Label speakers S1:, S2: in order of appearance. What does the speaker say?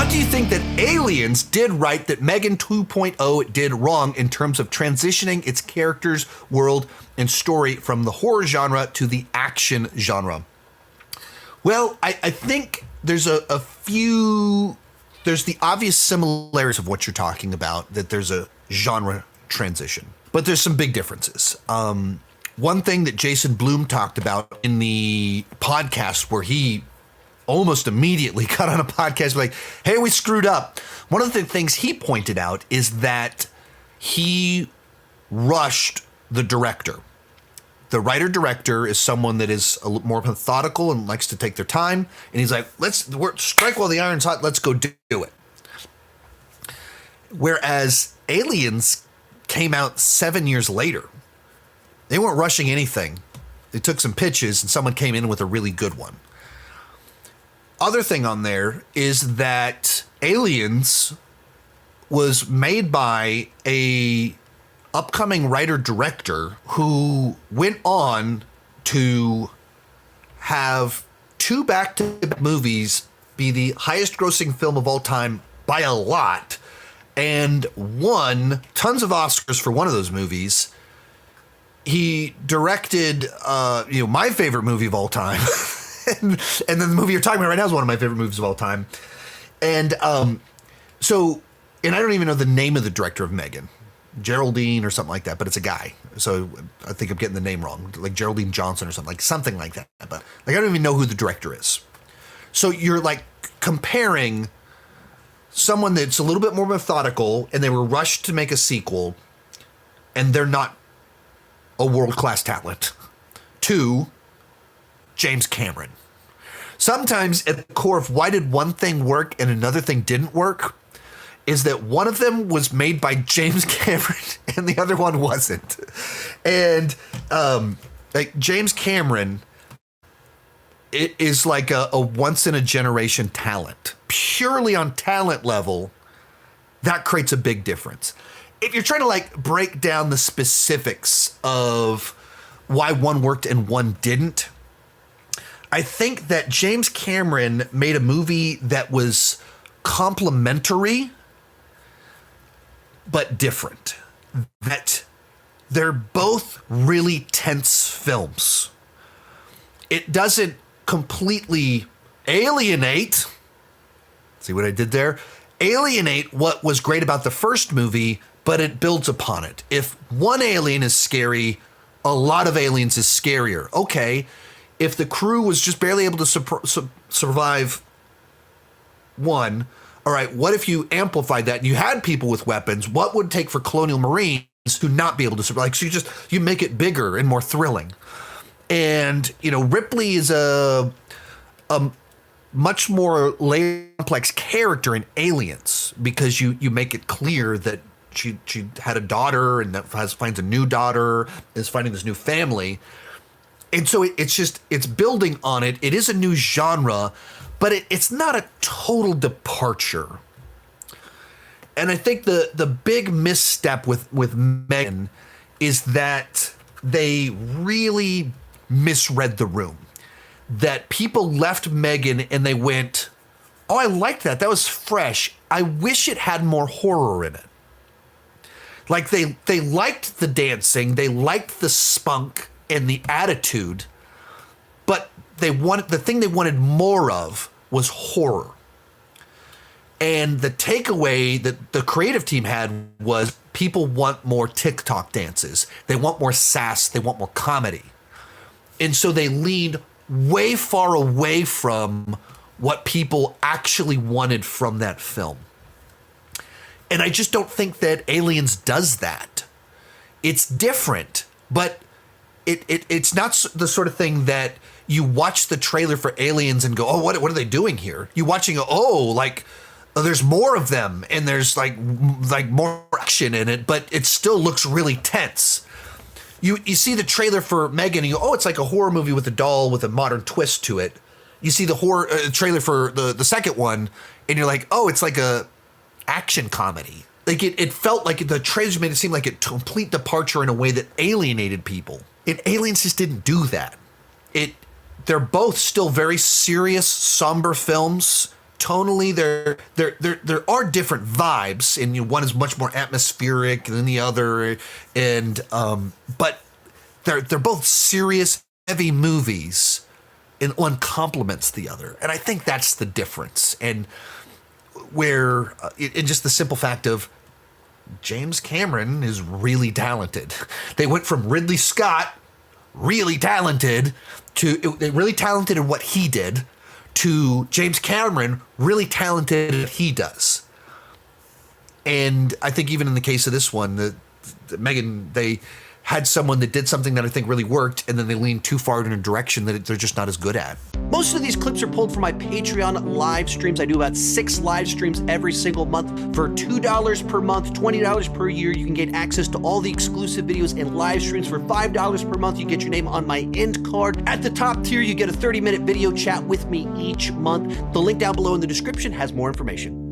S1: What do you think that Aliens did right that Megan 2.0 did wrong in terms of transitioning its characters, world, and story from the horror genre to the action genre? Well, I think there's a few, there's the obvious similarities of what you're talking about, that there's a genre transition, but there's some big differences. One thing that Jason Blum talked about in the podcast, where he almost immediately got on a podcast like, hey, we screwed up. One of the things he pointed out is that he rushed the director. The writer-director is someone that is a little more methodical and likes to take their time. And he's like, let's strike while the iron's hot. Let's go do it. Whereas Aliens came out 7 years later. They weren't rushing anything. They took some pitches and someone came in with a really good one. Other thing on there is that Aliens was made by a upcoming writer-director who went on to have 2 back-to-back movies be the highest-grossing film of all time by a lot, and won tons of Oscars for one of those movies. He directed, my favorite movie of all time. and then the movie you're talking about right now is one of my favorite movies of all time. And and I don't even know the name of the director of Megan. Geraldine or something like that, but it's a guy. So I think I'm getting the name wrong, like Geraldine Johnson or something like that. But I don't even know who the director is. So you're like comparing someone that's a little bit more methodical and they were rushed to make a sequel and they're not a world-class talent, to James Cameron. Sometimes at the core of why did one thing work and another thing didn't work is that one of them was made by James Cameron and the other one wasn't. And like James Cameron, it is like a once in a generation talent. Purely on talent level, that creates a big difference. If you're trying to like break down the specifics of why one worked and one didn't, I think that James Cameron made a movie that was complementary but different. That they're both really tense films. It doesn't completely alienate. See what I did there? Alienate what was great about the first movie, but it builds upon it. If one alien is scary, a lot of aliens is scarier. Okay, if the crew was just barely able to survive one, all right, what if you amplified that and you had people with weapons? What would it take for colonial marines to not be able to survive? Like, so you make it bigger and more thrilling. And, Ripley is a much more layered, complex character in Aliens because you make it clear that she had a daughter and that finds a new daughter, is finding this new family. And so it's building on it. It is a new genre, but it's not a total departure. And I think the big misstep with Megan is that they really misread the room. That people left Megan and they went, oh, I liked that. That was fresh. I wish it had more horror in it. Like they liked the dancing, they liked the spunk and the attitude, but the thing they wanted more of was horror. And the takeaway that the creative team had was people want more TikTok dances. They want more sass. They want more comedy. And so they leaned way far away from what people actually wanted from that film. And I just don't think that Aliens does that. It's different, but it's not the sort of thing that you watch the trailer for Aliens and go, oh, what are they doing here? You watching, there's more of them and there's like more action in it, but it still looks really tense. You see the trailer for Megan and you go, oh, it's like a horror movie with a doll with a modern twist to it. You see the horror trailer for the second one and you're like, oh, it's like a action comedy. Like it felt like the trailers made it seem like a complete departure in a way that alienated people. And Aliens just didn't do that. They're both still very serious, somber films tonally, there are different vibes, and one is much more atmospheric than the other, and but they're both serious, heavy movies, and one complements the other, and I think that's the difference. And where in just the simple fact of James Cameron is really talented. They went from Ridley Scott, really talented, to really talented in what he did, to James Cameron, really talented in what he does. And I think even in the case of this one, the Megan, they had someone that did something that I think really worked, and then they leaned too far in a direction that they're just not as good at.
S2: Most of these clips are pulled from my Patreon live streams. I do about 6 live streams every single month. For $2 per month, $20 per year, you can get access to all the exclusive videos and live streams. For $5 per month, you get your name on my end card. At the top tier, you get a 30-minute video chat with me each month. The link down below in the description has more information.